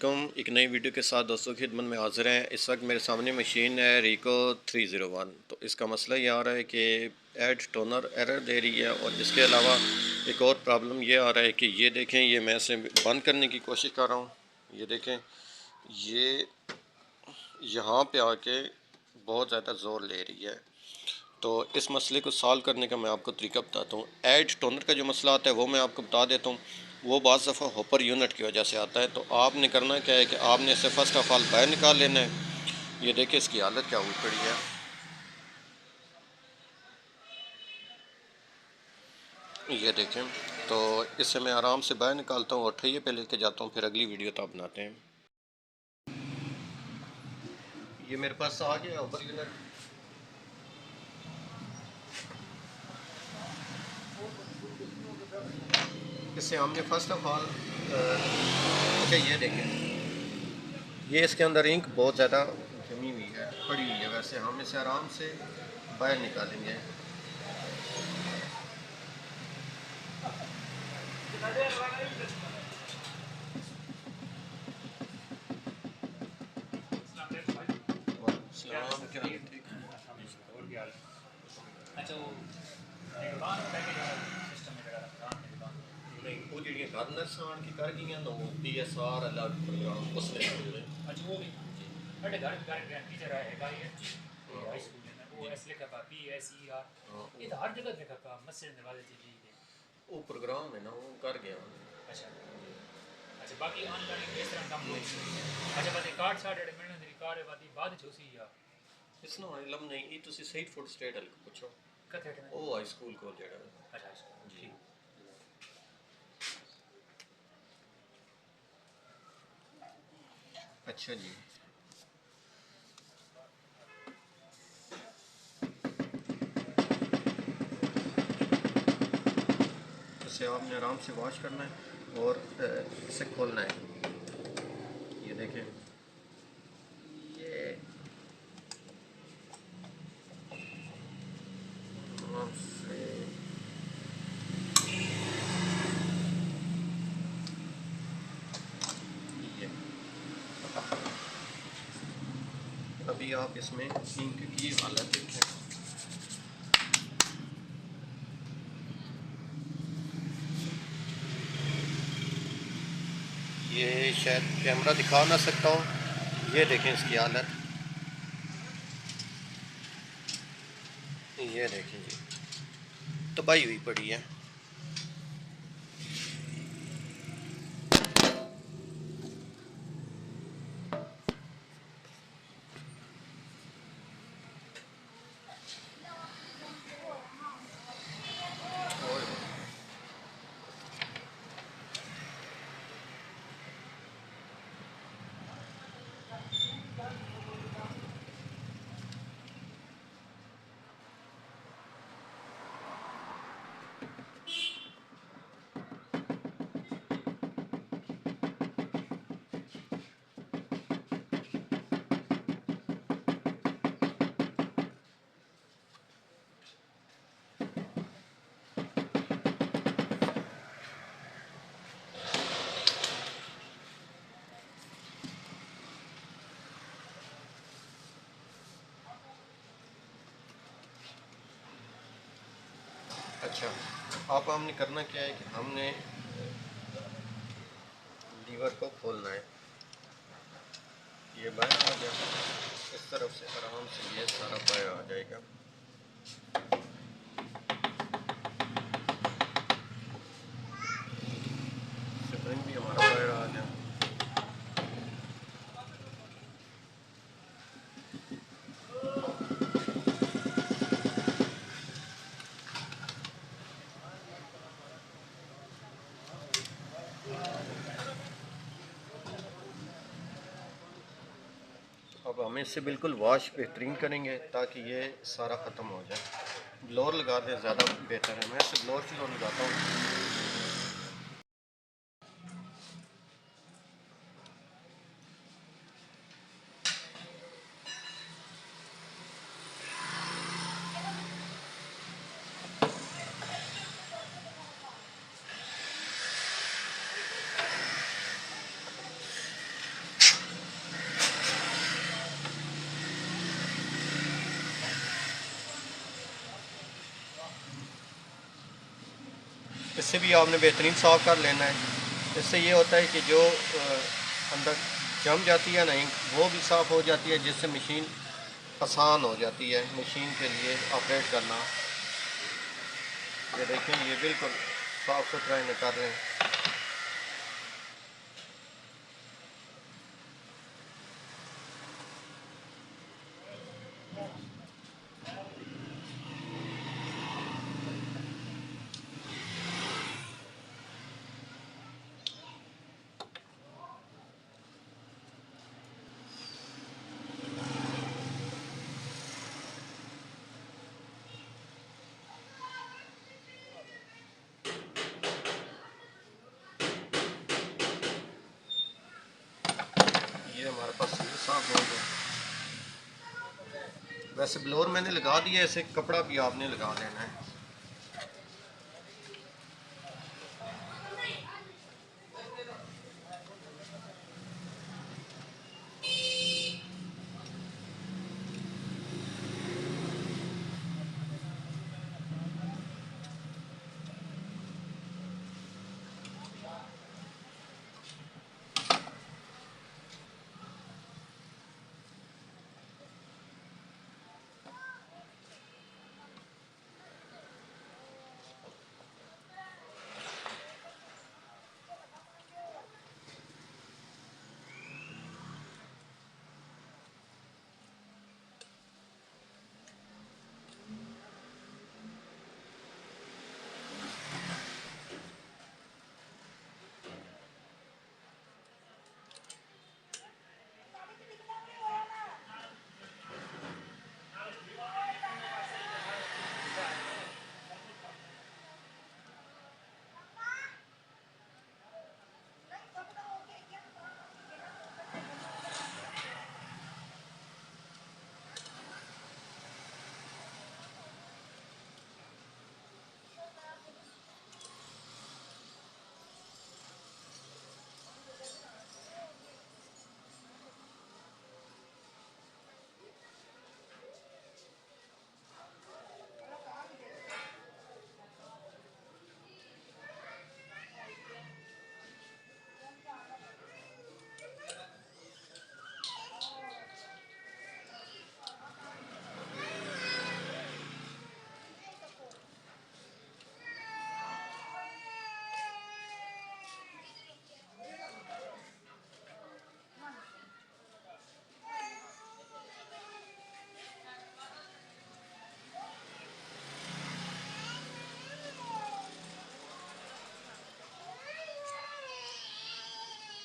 कम एक नई वीडियो के साथ दोस्तों की खिदमत में हाज़िर हैं। इस वक्त मेरे सामने मशीन है रिको 301। तो इसका मसला ये आ रहा है कि ऐड टोनर एरर दे रही है, और इसके अलावा एक और प्रॉब्लम ये आ रहा है कि ये देखें, ये मैं इसे बंद करने की कोशिश कर रहा हूँ। ये देखें, ये यहाँ पे आके बहुत ज़्यादा ज़ोर ले रही है। तो इस मसले को सॉल्व करने का मैं आपको तरीका बताता हूँ। ऐड टोनर का जो मसला आता है वो मैं आपको बता देता हूँ। वो बाज़ दफ़ा हॉपर यूनिट की वजह से आता है। तो आपने करना क्या है कि आपने इसे फ़र्स्ट ऑफ़ ऑल बाहर निकाल लेना है। ये देखिए इसकी हालत क्या हुई पड़ी है। ये देखें, तो इससे मैं आराम से बाहर निकालता हूँ और ठैये पे लेके जाता हूँ, फिर अगली वीडियो तब बनाते हैं। ये मेरे पास आ गया हॉपर यूनिट। इससे हमने फ़र्स्ट ऑफ़ ऑल अच्छा ये देखें, ये इसके अंदर इंक बहुत ज़्यादा जमी हुई है, पड़ी हुई है। वैसे हम इसे आराम से बाहर निकालेंगे। नहीं, वो ਜਿਹੜੀਆਂ ਘਰ ਨਰਸਾਂ ਕੀ ਕਰ ਗਈਆਂ ਨਾ, ਉਹ PSR ਅਲੱਗ ਪ੍ਰੋਗਰਾਮ ਉਸ ਨੇ ਖੋਲੇ। अच्छा वो भी जी बड़े घर घर टीचर है ये हाई स्कूल में वो ऐसे लिखा था PSER। ये तो हर जगह लिखा था मस्जिद नवाज़ जी के वो प्रोग्राम है ना, वो कर गया। अच्छा अच्छा बाकी ऑनलाइन किस तरह काम नहीं। अच्छा बाकी कार्ड शार्ट ਜਿਹੜੇ ਮਿਲਣ ਦੀ ਕਾਰ ਹੈ ਬਾਦੀ ਬਾਅਦ ਚ ਹੋਸੀ ਆ ਇਸ ਨੂੰ ਇਲਮ ਨਹੀਂ। ਇਹ ਤੁਸੀਂ ਸਹੀ ਫੁੱਟ ਸਟੇਟ ਹਲ ਪੁੱਛੋ ਕਿੱਥੇ ਉਹ ਹਾਈ ਸਕੂਲ ਕੋਲ ਜਿਹੜਾ। अच्छा जी अच्छा जी। इसे आपने आराम से वॉश करना है और इसे खोलना है। ये देखें, ये आराम से ये अभी आप इसमें इंक की हालत देखें। ये शायद कैमरा दिखा ना सकता हूँ। ये देखें इसकी हालत, ये देखें जी, तबाही हुई पड़ी है। अच्छा, आप हमने करना क्या है कि हमने लीवर को खोलना है। ये बाहर आ गया, इस तरफ से आराम से ये सारा बाहर आ जाएगा। स्प्रिंग भी हमारा बाहर आ गया। अब हम इससे बिल्कुल वॉश बेहतरीन करेंगे ताकि ये सारा ख़त्म हो जाए। ब्लोर लगा दें ज़्यादा बेहतर है। मैं इसे ब्लोर से लगाता हूँ। इससे भी आपने बेहतरीन साफ़ कर लेना है। इससे ये होता है कि जो अंदर जम जाती है नहीं वो भी साफ़ हो जाती है, जिससे मशीन आसान हो जाती है मशीन के लिए ऑपरेट करना। ये देखें, ये बिल्कुल साफ़ सुथरा इन्हें कर रहे हैं। ये हमारे पास ये साफ़ हो गया। वैसे ब्लोअर मैंने लगा दिया, ऐसे कपड़ा भी आपने लगा लेना है।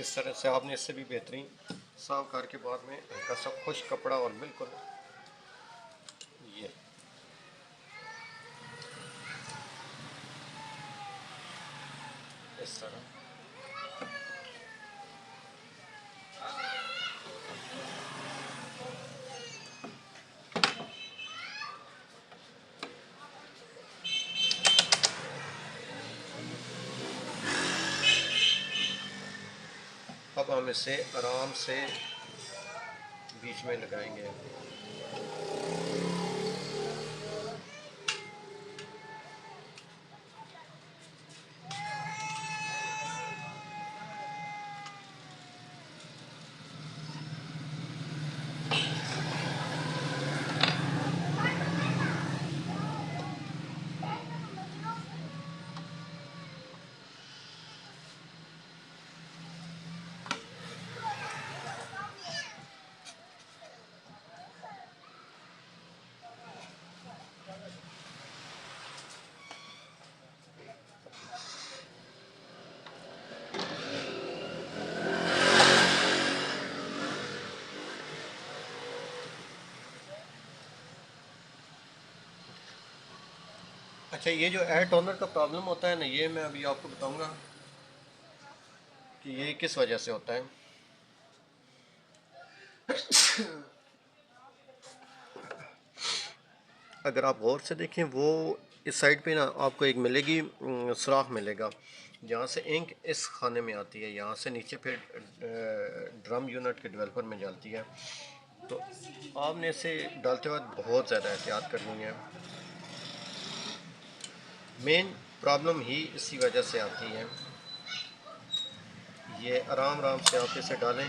इस तरह से आपने इससे भी बेहतरीन साफ करके बाद में हल्का सा खुश कपड़ा और बिल्कुल ये इस तरह अब हम इसे आराम से बीच में लगाएंगे। अच्छा, ये जो एयर टोनर का प्रॉब्लम होता है ना, ये मैं अभी आपको बताऊंगा कि ये किस वजह से होता है। अगर आप गौर से देखें, वो इस साइड पे ना आपको एक मिलेगी, सुराख मिलेगा जहाँ से इंक इस खाने में आती है, यहाँ से नीचे फिर ड्रम यूनिट के डेवलपर में जाती है। तो आपने इसे डालते वक्त बहुत ज़्यादा एहतियात करनी है। मेन प्रॉब्लम ही इसी वजह से आती है। ये आराम आराम से आप इसे डालें।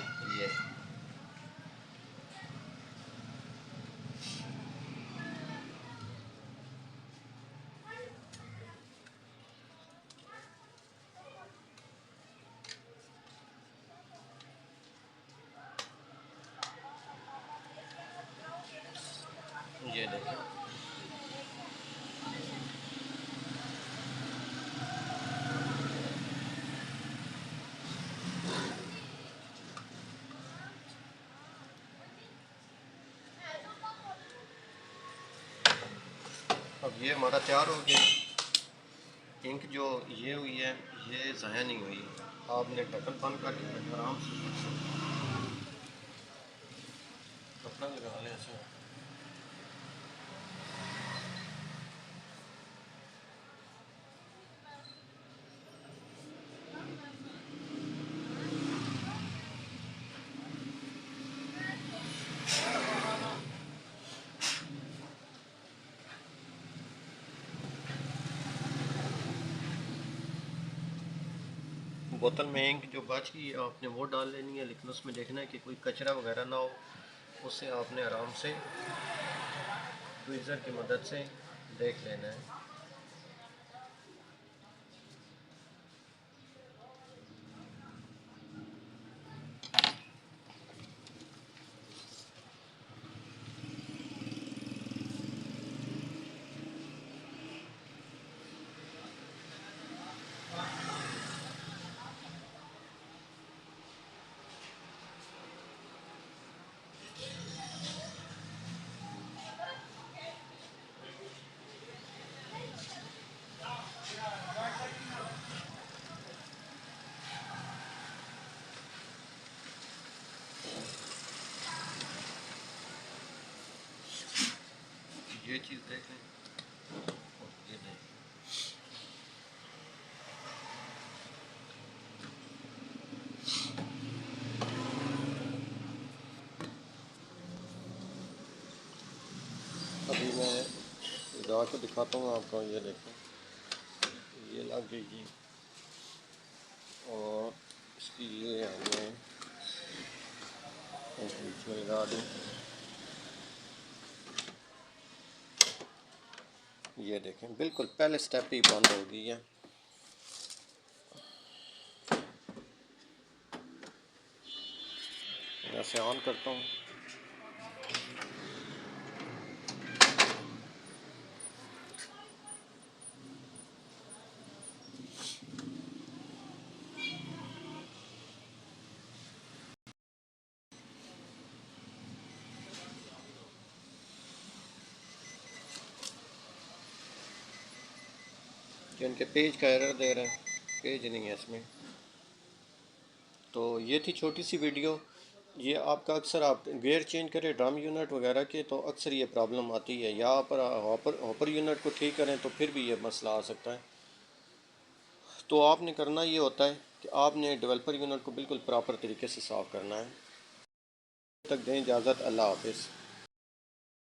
ये देखें, अब ये हमारा तैयार हो गया। इंक जो ये हुई है ये ज़ाया नहीं हुई। आपने ढक्कन बंद करके आराम से कपड़ा लगा लें ऐसे। बोतल में इंक जो बच गई आपने वो डाल लेनी है, लेकिन उसमें देखना है कि कोई कचरा वगैरह ना हो। उसे आपने आराम से ट्वीज़र की मदद से देख लेना है। ये चीज़ देख लें और ये देख। अभी मैं लगा के दिखाता हूँ आपको। ये देखें, ये लग गई जी। और इसकी ये हमने बीच में लगा दी। ये देखें, बिल्कुल पहले स्टेप ही बंद हो गई है। मैं इसे ऑन करता हूँ। कि उनके पेज का एरर दे रहा है, पेज नहीं है इसमें। तो ये थी छोटी सी वीडियो। ये आपका अक्सर आप गियर चेंज करें ड्रम यूनिट वगैरह के तो अक्सर ये प्रॉब्लम आती है, या पर हॉपर यूनिट को ठीक करें तो फिर भी ये मसला आ सकता है। तो आपने करना ये होता है कि आपने डेवलपर यूनिट को बिल्कुल प्रॉपर तरीके से साफ़ करना है। तक दें इजाज़त, अल्लाह हाफिज़।